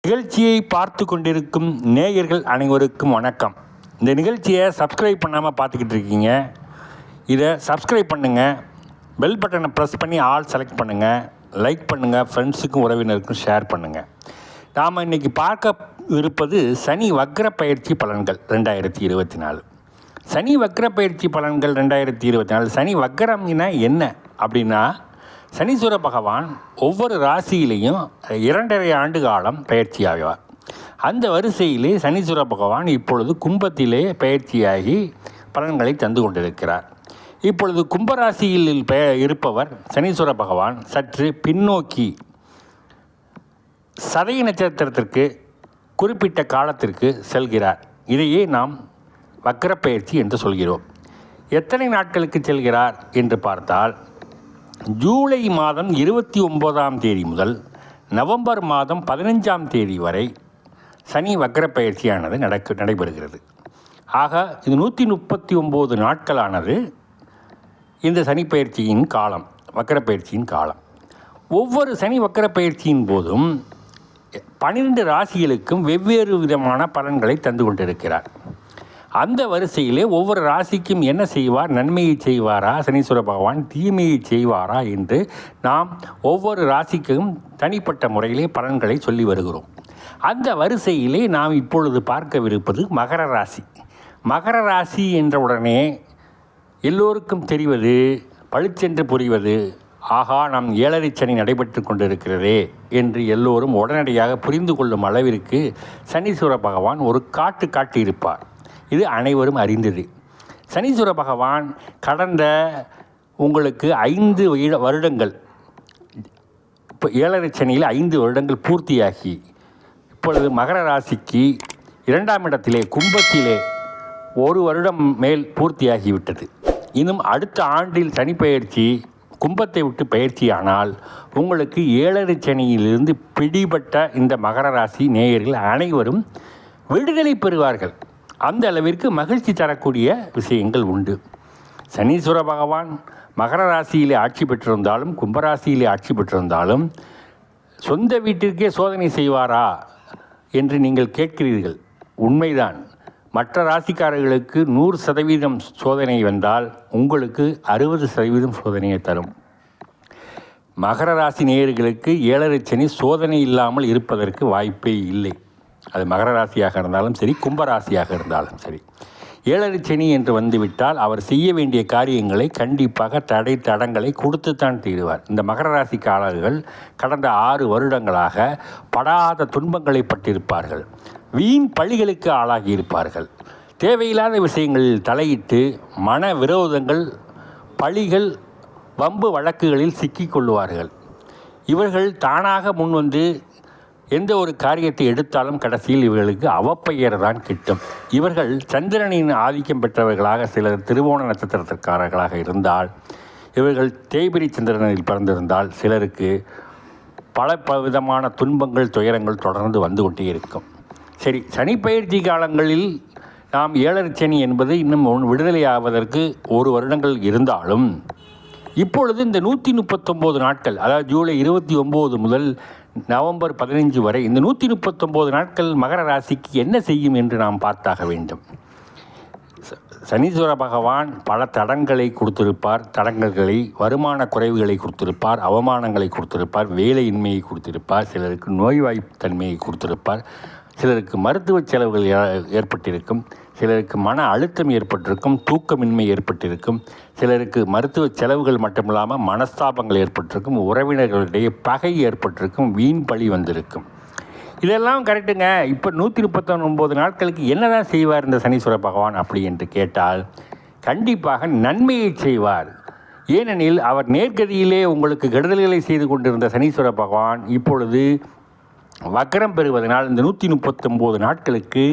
நிகழ்ச்சியை பார்த்து கொண்டிருக்கும் நேயர்கள் அனைவருக்கும் வணக்கம். இந்த நிகழ்ச்சியை சப்ஸ்கிரைப் பண்ணாமல் பார்த்துக்கிட்டு இருக்கீங்க. இதை சப்ஸ்கிரைப் பண்ணுங்கள், பெல் பட்டனை ப்ரெஸ் பண்ணி ஆல் செலக்ட் பண்ணுங்கள், லைக் பண்ணுங்கள், ஃப்ரெண்ட்ஸுக்கும் உறவினருக்கும் ஷேர் பண்ணுங்கள். நாம் இன்றைக்கி பார்க்க இருப்பது சனி வக்ர பயிற்சி பலன்கள் 2024. சனி வக்ர பயிற்சி பலன்கள் 2024. சனி வக்ரம்னா என்ன அப்படின்னா, சனீஸ்வர பகவான் ஒவ்வொரு ராசியிலையும் 2.5 ஆண்டு காலம் பயிற்சி ஆவார். அந்த வரிசையிலே சனீஸ்வர பகவான் இப்பொழுது கும்பத்திலே பயிற்சியாகி பலன்களை தந்து கொண்டிருக்கிறார். இப்பொழுது கும்பராசியில் இருப்பவர் சனீஸ்வர பகவான் சற்று பின்னோக்கி சதய நட்சத்திரத்திற்கு குறிப்பிட்ட காலத்திற்கு செல்கிறார். இதையே நாம் வக்ர பயிற்சி என்று சொல்கிறோம். எத்தனை நாட்களுக்கு செல்கிறார் என்று பார்த்தால், ஜூலை மாதம் 29ஆம் தேதி முதல் நவம்பர் மாதம் 15ஆம் தேதி வரை சனி வக்ர பயிற்சியானது நடைபெறுகிறது. ஆக இது 139 நாட்களானது இந்த சனி பயிற்சியின் காலம், வக்ர பயிற்சியின் காலம். ஒவ்வொரு சனி வக்ர பயிற்சியின் போதும் 12 ராசிகளுக்கும் வெவ்வேறு விதமான பலன்களை தந்து கொண்டிருக்கிறார். அந்த வரிசையிலே ஒவ்வொரு ராசிக்கும் என்ன செய்வார், நன்மையை செய்வாரா சனீஸ்வர பகவான், தீமையை செய்வாரா என்று நாம் ஒவ்வொரு ராசிக்கும் தனிப்பட்ட முறையிலே பலன்களை சொல்லி வருகிறோம். அந்த வரிசையிலே நாம் இப்பொழுது பார்க்கவிருப்பது மகர ராசி. மகர ராசி என்ற உடனே எல்லோருக்கும் தெரிவது, பளிச்சென்று புரிவது, ஆகா நம் 7.5 சனி நடைபெற்று கொண்டிருக்கிறதே என்று எல்லோரும் உடனடியாக புரிந்து கொள்ளும் அளவிற்கு சனீஸ்வர பகவான் ஒரு காட்டியிருப்பார். இது அனைவரும் அறிந்தது. சனீஸ்வர பகவான் கடந்த உங்களுக்கு 5 வருடங்கள், இப்போ 7.5 சனியில் 5 வருடங்கள் பூர்த்தியாகி இப்பொழுது மகர ராசிக்கு 2ஆம் இடத்திலே கும்பத்திலே 1 வருடம் மேல் பூர்த்தியாகிவிட்டது. இன்னும் அடுத்த ஆண்டில் சனி பயிற்சி கும்பத்தை விட்டு பயிற்சியானால் உங்களுக்கு 7.5 சனியிலிருந்து பிடிபட்ட இந்த மகர ராசி நேயர்கள் அனைவரும் விடுதலை பெறுவார்கள். அந்த அளவிற்கு மகிழ்ச்சி தரக்கூடிய விஷயங்கள் உண்டு. சனீஸ்வர பகவான் மகர ராசியிலே ஆட்சி பெற்றிருந்தாலும் கும்பராசியிலே ஆட்சி பெற்றிருந்தாலும் சொந்த வீட்டிற்கே சோதனை செய்வாரா என்று நீங்கள் கேட்கிறீர்கள். உண்மைதான். மற்ற ராசிக்காரர்களுக்கு 100% சோதனை வந்தால் உங்களுக்கு 60% சோதனையை தரும். மகர ராசி நேயர்களுக்கு 7.5 சனி சோதனை இல்லாமல் இருப்பதற்கு வாய்ப்பே இல்லை. அது மகர ராசியாக இருந்தாலும் சரி, கும்பராசியாக இருந்தாலும் சரி. 7.5 சனி என்று வந்துவிட்டால் அவர் செய்ய வேண்டிய காரியங்களை கண்டிப்பாக தடங்களை கொடுத்துத்தான் தீருவார். இந்த மகர ராசிக்காரர்கள் கடந்த 6 வருடங்களாக படாத துன்பங்களை பட்டிருப்பார்கள். வீண் பழிகளுக்கு ஆளாகியிருப்பார்கள். தேவையில்லாத விஷயங்களில் தலையிட்டு மன விரோதங்கள், பழிகள், வம்பு வழக்குகளில் சிக்கிக்கொள்வார்கள். இவர்கள் தானாக முன்வந்து எந்த ஒரு காரியத்தை எடுத்தாலும் கடைசியில் இவர்களுக்கு அவப்பெயர் தான் கிட்டும். இவர்கள் சந்திரனின் ஆதிக்கம் பெற்றவர்களாக, சிலர் திருவோண நட்சத்திரத்திற்காரர்களாக இருந்தால், இவர்கள் தேய்பிரி சந்திரனில் பிறந்திருந்தால் சிலருக்கு பல விதமான துன்பங்கள், துயரங்கள் தொடர்ந்து வந்து கொண்டே இருக்கும். சரி, சனி பயிற்சி காலங்களில் நாம் 7.5 சனி என்பது இன்னும் விடுதலை ஆவதற்கு 1 வருடங்கள் இருந்தாலும், இப்பொழுது இந்த 139 நாட்கள், அதாவது ஜூலை 29 முதல் நவம்பர் 15 வரை இந்த 139 நாட்கள் மகர ராசிக்கு என்ன செய்யும் என்று நாம் பார்த்தாக வேண்டும். சனீஸ்வர பகவான் பல தடங்களை கொடுத்திருப்பார். தடங்கல்களை, வருமான குறைவுகளை கொடுத்திருப்பார், அவமானங்களை கொடுத்திருப்பார், வேலையின்மையை கொடுத்திருப்பார், சிலருக்கு நோய்வாய்த்தன்மையை கொடுத்திருப்பார், சிலருக்கு மருத்துவ செலவுகள் ஏற்பட்டிருக்கும், சிலருக்கு மன அழுத்தம் ஏற்பட்டிருக்கும், தூக்கமின்மை ஏற்பட்டிருக்கும், சிலருக்கு மருத்துவ செலவுகள் மட்டுமில்லாமல் மனஸ்தாபங்கள் ஏற்பட்டிருக்கும், உறவினர்களிடையே பகை ஏற்பட்டிருக்கும், வீண் பழி வந்திருக்கும். இதெல்லாம் கரெக்டுங்க. இப்போ 139 நாட்களுக்கு என்னதான் செய்வார் இந்த சனீஸ்வர பகவான் அப்படி என்று கேட்டால், கண்டிப்பாக நன்மையை செய்வார். ஏனெனில் அவர் நேர்கதியிலே உங்களுக்கு கெடுதல்களை செய்து கொண்டிருந்த சனீஸ்வர பகவான் இப்பொழுது வக்ரம் பெறுவதனால் இந்த 139 நாட்களுக்கு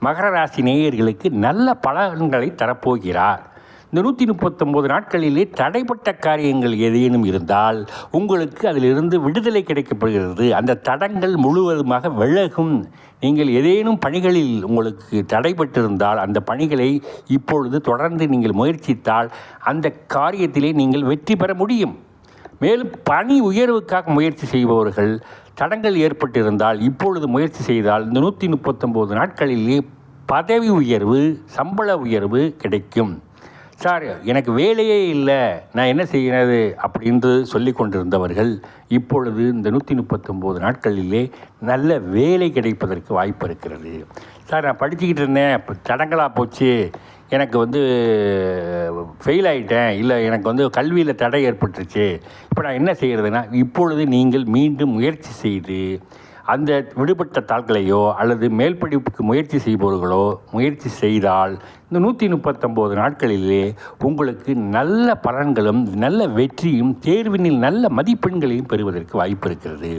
மகர ராசி நேயர்களுக்கு நல்ல பலன்களை தரப்போகிறார். இந்த 139 நாட்களிலே தடைப்பட்ட காரியங்கள் ஏதேனும் இருந்தால் உங்களுக்கு அதிலிருந்து விடுதலை கிடைக்கப்படுகிறது. அந்த தடங்கள் முழுவதுமாக விலகும். நீங்கள் ஏதேனும் பணிகளில் உங்களுக்கு தடைப்பட்டிருந்தால் அந்த பணிகளை இப்பொழுது தொடர்ந்து நீங்கள் முயற்சித்தால் அந்த காரியத்திலே நீங்கள் வெற்றி பெற முடியும். மேலும் பணி உயர்வுக்காக முயற்சி செய்பவர்கள் தடங்கள் ஏற்பட்டிருந்தால் இப்பொழுது முயற்சி செய்தால் இந்த 139 நாட்களிலே பதவி உயர்வு, சம்பள உயர்வு கிடைக்கும். சார், எனக்கு வேலையே இல்லை, நான் என்ன செய்கிறது அப்படின்னு சொல்லி கொண்டிருந்தவர்கள் இப்பொழுது இந்த 139 நாட்களிலே நல்ல வேலை கிடைப்பதற்கு வாய்ப்பு இருக்கிறது. சார், நான் படிச்சுக்கிட்டு இருந்தேன், இப்போ தடங்களாக போச்சு, எனக்கு ஃபெயில் ஆகிட்டேன், இல்லை எனக்கு கல்வியில் தடை ஏற்பட்டுருச்சு, இப்போ நான் என்ன செய்கிறதுனா, இப்பொழுது நீங்கள் மீண்டும் முயற்சி செய்து அந்த விடுபட்ட தாள்களையோ அல்லது மேல் படிப்புக்கு முயற்சி செய்பவர்களோ முயற்சி செய்தால் இந்த 139 நாட்களிலே உங்களுக்கு நல்ல பலன்களும் நல்ல வெற்றியும் தேர்வினில் நல்ல மதிப்பெண்களையும் பெறுவதற்கு வாய்ப்பு இருக்கிறது.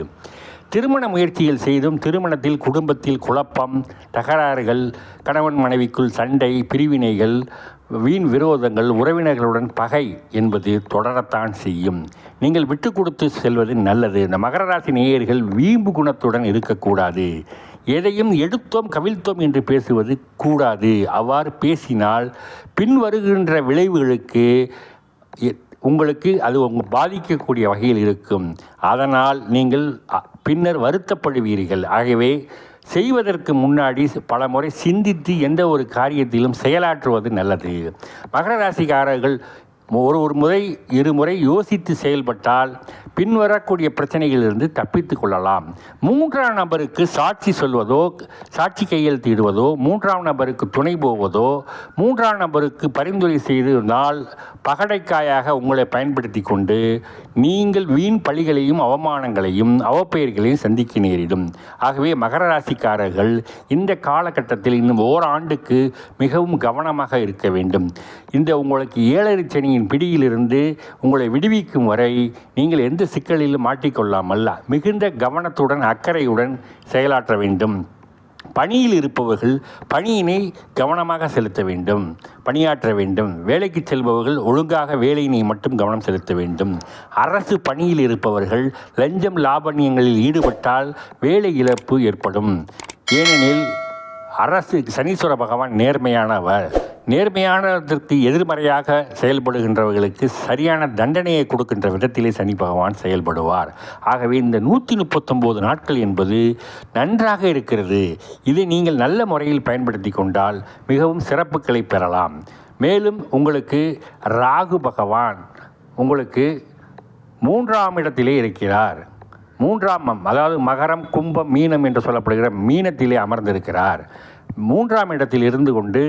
திருமண முயற்சிகள் செய்தும் திருமணத்தில் குடும்பத்தில் குழப்பம், தகராறுகள், கணவன் மனைவிக்குள் சண்டை, பிரிவினைகள், வீண் விரோதங்கள், உறவினர்களுடன் பகை என்பது தொடரத்தான் செய்யும். நீங்கள் விட்டு கொடுத்து செல்வது நல்லது. இந்த மகர ராசி நேயர்கள் வீம்பு குணத்துடன் இருக்கக்கூடாது. எதையும் எடுத்தோம் கவிழ்த்தோம் என்று பேசுவது கூடாது. அவ்வாறு பேசினால் பின் வருகின்ற விளைவுகளுக்கு உங்களுக்கு அது பாதிக்கக்கூடிய வகையில் இருக்கும். அதனால் நீங்கள் பின்னர் வருத்தப்படுவீர்கள். ஆகவே செய்வதற்கு முன்னாடி பல முறை சிந்தித்து எந்த ஒரு காரியத்திலும் செயலாற்றுவது நல்லது. மகர ராசிக்காரர்கள் ஒரு முறை இருமுறை யோசித்து செயல்பட்டால் பின்வரக்கூடிய பிரச்சனைகளிலிருந்து தப்பித்து கொள்ளலாம். மூன்றாம் நபருக்கு சாட்சி சொல்வதோ, சாட்சி கையெழுத்திடுவதோ, மூன்றாம் நபருக்கு துணை போவதோ, மூன்றாம் நபருக்கு பரிந்துரை செய்தால் பகடைக்காயாக உங்களை பயன்படுத்தி கொண்டு நீங்கள் வீண் பழிகளையும் அவமானங்களையும் அவப்பெயர்களையும் சந்திக்க நேரிடும். ஆகவே மகர ராசிக்காரர்கள் இந்த காலகட்டத்தில் இன்னும் ஓராண்டுக்கு மிகவும் கவனமாக இருக்க வேண்டும். இந்த உங்களுக்கு 7 சனியின் பிடியிலிருந்து உங்களை விடுவிக்கும் வரை நீங்கள் எந்த சிக்கலிலும் மாட்டிக்கொள்ளாமல் மிகுந்த கவனத்துடன் அக்கறையுடன் செயலாற்ற வேண்டும். பணியில் இருப்பவர்கள் பணியினை கவனமாக செலுத்த வேண்டும், பணியாற்ற வேண்டும். வேலைக்கு செல்பவர்கள் ஒழுங்காக வேலையினை மட்டும் கவனம் செலுத்த வேண்டும். அரசு பணியில் இருப்பவர்கள் லஞ்சம் லாபணியங்களில் ஈடுபட்டால் வேலை இழப்பு ஏற்படும். ஏனெனில் சனீஸ்வர பகவான் நேர்மையானவர். நேர்மையானதற்கு எதிர்மறையாக செயல்படுகின்றவர்களுக்கு சரியான தண்டனையை கொடுக்கின்ற விதத்திலே சனி பகவான் செயல்படுவார். ஆகவே இந்த 139 நாட்கள் என்பது நன்றாக இருக்கிறது. இதை நீங்கள் நல்ல முறையில் பயன்படுத்தி கொண்டால் மிகவும் சிறப்புகளை பெறலாம். மேலும் உங்களுக்கு ராகு பகவான் உங்களுக்கு 3ஆம் இடத்திலே இருக்கிறார். 3ஆம் அதாவது மகரம், கும்பம், மீனம் என்று சொல்லப்படுகிற மீனத்திலே அமர்ந்திருக்கிறார். 3ஆம் இடத்தில் இருந்து கொண்டு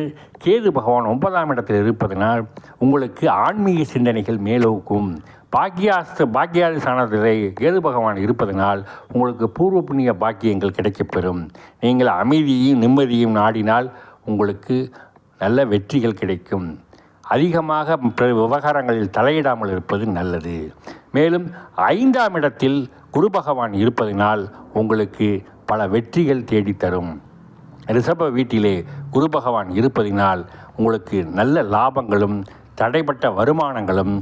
கேது பகவான் 9ஆம் இடத்தில் இருப்பதனால் உங்களுக்கு ஆன்மீக சிந்தனைகள் மேலோக்கும். பாக்கியாதி ஸ்தானத்திலே கேது பகவான் இருப்பதனால் உங்களுக்கு பூர்வ புண்ணிய பாக்கியங்கள் கிடைக்கப்பெறும். நீங்கள் அமைதியையும் நிம்மதியும் நாடினால் உங்களுக்கு நல்ல வெற்றிகள் கிடைக்கும். அதிகமாக விவகாரங்களில் தலையிடாமல் இருப்பது நல்லது. மேலும் 5ஆம் இடத்தில் குரு பகவான் இருப்பதனால் உங்களுக்கு பல வெற்றிகள் தேடித்தரும். ரிஷப வீட்டிலே குரு பகவான் இருப்பதினால் உங்களுக்கு நல்ல லாபங்களும், தடைப்பட்ட வருமானங்களும்,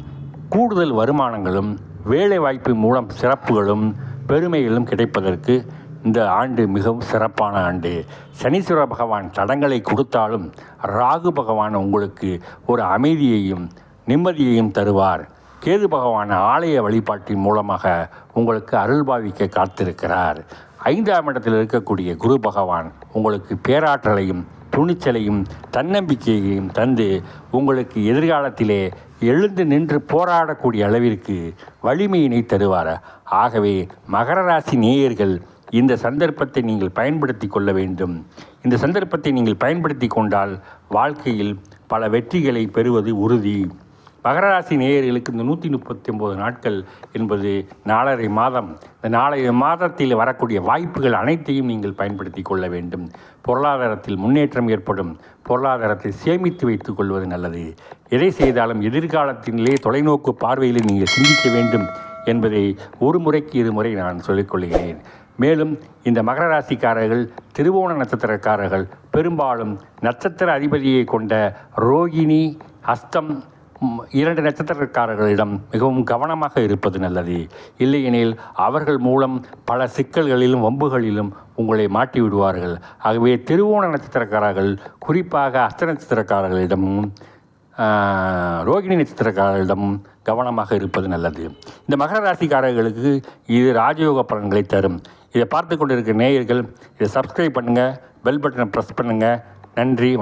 கூடுதல் வருமானங்களும், வேலை வாய்ப்பு மூலம் சிறப்புகளும் பெருமைகளும் கிடைப்பதற்கு இந்த ஆண்டு மிகவும் சிறப்பான ஆண்டு. சனீஸ்வர பகவான் தடங்களை கொடுத்தாலும் ராகு பகவான் உங்களுக்கு ஒரு அமைதியையும் நிம்மதியையும் தருவார். கேது பகவான் ஆலய வழிபாட்டின் மூலமாக உங்களுக்கு அருள்பாவிக்க காத்திருக்கிறார். 5ஆம் இடத்தில் இருக்கக்கூடிய குரு பகவான் உங்களுக்கு பேராற்றலையும் துணிச்சலையும் தன்னம்பிக்கையையும் தந்து உங்களுக்கு எதிர்காலத்திலே எழுந்து நின்று போராடக்கூடிய அளவிற்கு வலிமையினை தருவார். ஆகவே மகர ராசி நேயர்கள் இந்த சந்தர்ப்பத்தை நீங்கள் பயன்படுத்தி கொள்ள வேண்டும். இந்த சந்தர்ப்பத்தை நீங்கள் பயன்படுத்தி கொண்டால் வாழ்க்கையில் பல வெற்றிகளை பெறுவது உறுதி. மகர ராசி நேயர்களுக்கு இந்த 139 நாட்கள் என்பது 4.5 மாதம். இந்த 4.5 மாதத்தில் வரக்கூடிய வாய்ப்புகள் அனைத்தையும் நீங்கள் பயன்படுத்தி கொள்ள வேண்டும். பொருளாதாரத்தில் முன்னேற்றம் ஏற்படும். பொருளாதாரத்தை சேமித்து வைத்துக் கொள்வது நல்லது. எதை செய்தாலும் எதிர்காலத்திலே தொலைநோக்கு பார்வையில் நீங்கள் சிந்திக்க வேண்டும் என்பதை ஒரு முறைக்கு 2 முறை நான் சொல்லிக்கொள்கிறேன். மேலும் இந்த மகர ராசிக்காரர்கள், திருவோண நட்சத்திரக்காரர்கள் பெரும்பாலும் நட்சத்திர அதிபதியை கொண்ட ரோகிணி, ஹஸ்தம் 2 நட்சத்திரக்காரர்களிடம் மிகவும் கவனமாக இருப்பது நல்லது. இல்லையெனில் அவர்கள் மூலம் பல சிக்கல்களிலும் வம்புகளிலும் உங்களை மாட்டி விடுவார்கள். ஆகவே திருவோண நட்சத்திரக்காரர்கள் குறிப்பாக ஹஸ்த நட்சத்திரக்காரர்களிடமும் ரோகிணி நட்சத்திரக்காரர்களிடம் கவனமாக இருப்பது நல்லது. இந்த மகர ராசிக்காரர்களுக்கு இது ராஜயோக பலன்களை தரும். இதை பார்த்து கொண்டிருக்கிற நேயர்கள் இதை சப்ஸ்கிரைப் பண்ணுங்கள், பெல் பட்டனை ப்ரெஸ் பண்ணுங்கள். நன்றி.